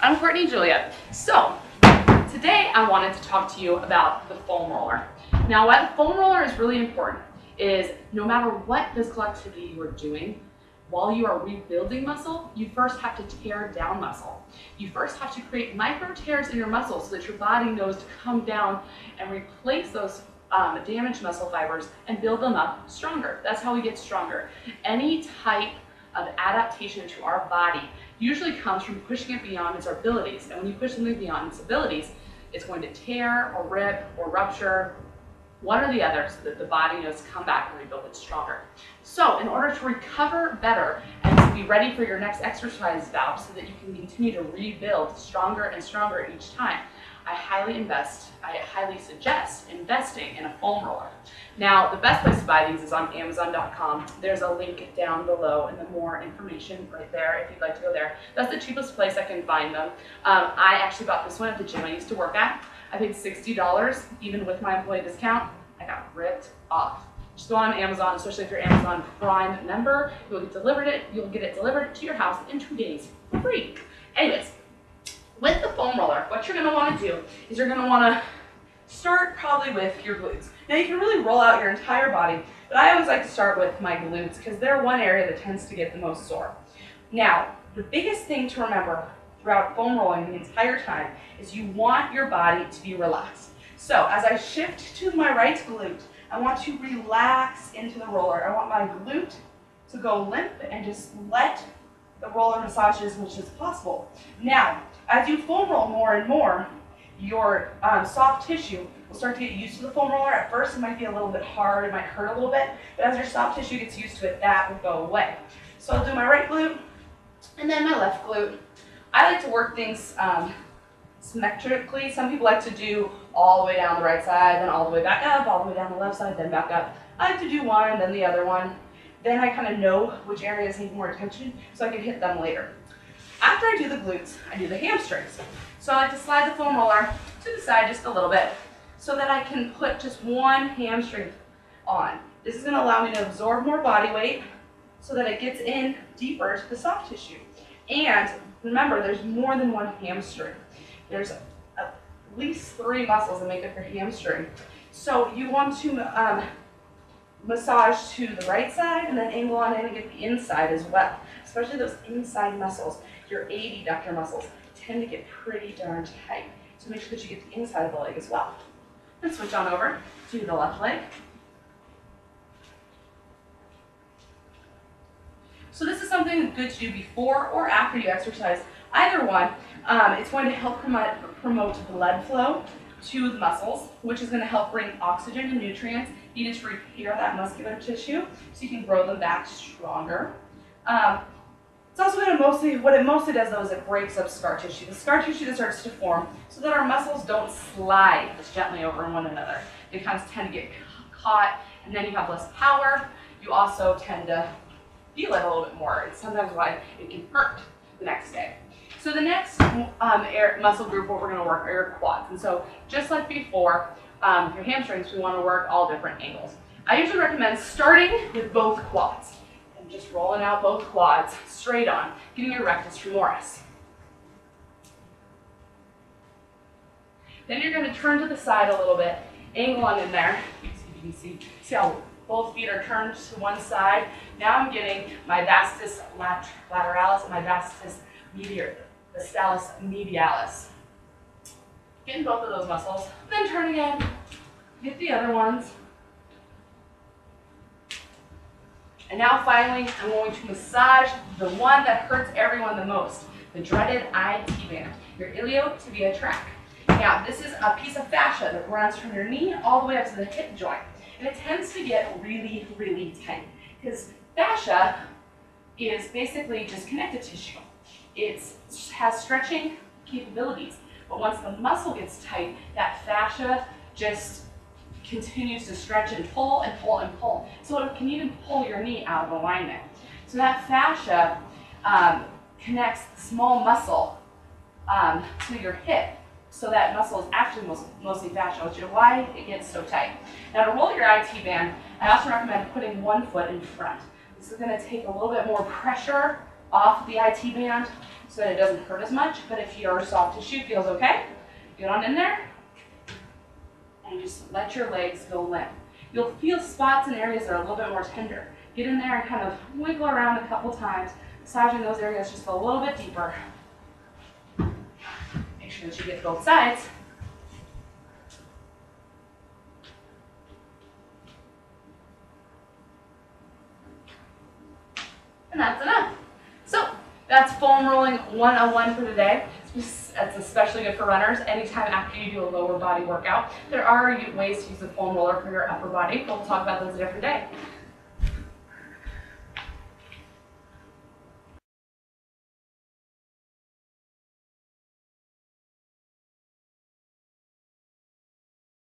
I'm Courtney Julia. So today I wanted to talk to you about the foam roller. Now, why the foam roller is really important is no matter what physical activity you are doing, while you are rebuilding muscle, you first have to tear down muscle. You first have to create micro tears in your muscle so that your body knows to come down and replace those damaged muscle fibers and build them up stronger. That's how we get stronger. Any type of adaptation to our body usually comes from pushing it beyond its abilities. And when you push something beyond its abilities, it's going to tear or rip or rupture, one or the other, so that the body knows to come back and rebuild it stronger. So in order to recover better and to be ready for your next exercise bout so that you can continue to rebuild stronger and stronger each time, I highly suggest investing in a foam roller. Now, the best place to buy these is on Amazon.com. There's a link down below and the more information right there if you'd like to go there. That's the cheapest place I can find them. I actually bought this one at the gym I used to work at. I paid $60, even with my employee discount. I got ripped off. Just go on Amazon, especially if you're Amazon Prime member. You'll get it delivered to your house in 2 days for free. Anyways, with the foam roller, what you're going to want to do is you're going to want to start probably with your glutes. Now you can really roll out your entire body, but I always like to start with my glutes because they're one area that tends to get the most sore. Now, the biggest thing to remember throughout foam rolling the entire time is you want your body to be relaxed. So as I shift to my right glute, I want to relax into the roller. I want my glute to go limp and just let the roller massage as much as possible. Now, as you foam roll more and more, your soft tissue will start to get used to the foam roller. At first, it might be a little bit hard, it might hurt a little bit, but as your soft tissue gets used to it, that will go away. So I'll do my right glute and then my left glute. I like to work things symmetrically. Some people like to do all the way down the right side, then all the way back up, all the way down the left side, then back up. I like to do one and then the other one. Then I kind of know which areas need more attention so I can hit them later. After I do the glutes, I do the hamstrings. So I like to slide the foam roller to the side just a little bit so that I can put just one hamstring on. This is going to allow me to absorb more body weight so that it gets in deeper to the soft tissue. And remember, there's more than one hamstring. There's at least 3 muscles that make up your hamstring. So you want to massage to the right side and then angle on in and get the inside as well. Especially those inside muscles, your adductor muscles, tend to get pretty darn tight. So make sure that you get the inside of the leg as well. Then switch on over to the left leg. So this is something good to do before or after you exercise. Either one, it's going to help promote blood flow to the muscles, which is going to help bring oxygen and nutrients needed to repair that muscular tissue so you can grow them back stronger. It's also going to what it mostly does though is it breaks up scar tissue. The scar tissue that starts to form so that our muscles don't slide as gently over one another. They kind of tend to get caught and then you have less power. You also tend to feel it a little bit more. It's sometimes why it can hurt the next day. So the next muscle group where we're going to work are your quads. And so just like before, your hamstrings, we want to work all different angles. I usually recommend starting with both quads. Just rolling out both quads straight on, getting your rectus femoris. Then you're going to turn to the side a little bit, angle on in there. See if you can see how both feet are turned to one side. Now I'm getting my vastus lateralis and my vastus medialis. Getting both of those muscles. Then turn again, get the other ones. And now finally, I'm going to massage the one that hurts everyone the most, the dreaded IT band, your iliotibial tract. Now, this is a piece of fascia that runs from your knee all the way up to the hip joint. And it tends to get really, really tight because fascia is basically just connective tissue. It has stretching capabilities, but once the muscle gets tight, that fascia just continues to stretch and pull and pull and pull. So it can even pull your knee out of alignment. So that fascia connects the small muscle to your hip. So that muscle is actually mostly fascia, which is why it gets so tight. Now to roll your IT band, I also recommend putting one foot in front. This is going to take a little bit more pressure off the IT band so that it doesn't hurt as much. But if your soft tissue feels okay, get on in there and just let your legs go limp. You'll feel spots in areas that are a little bit more tender. Get in there and kind of wiggle around a couple times, massaging those areas just a little bit deeper. Make sure that you get both sides. And that's enough. So that's foam rolling 101 for today. It's especially good for runners. Anytime after you do a lower body workout, there are ways to use the foam roller for your upper body. We'll talk about those a different day.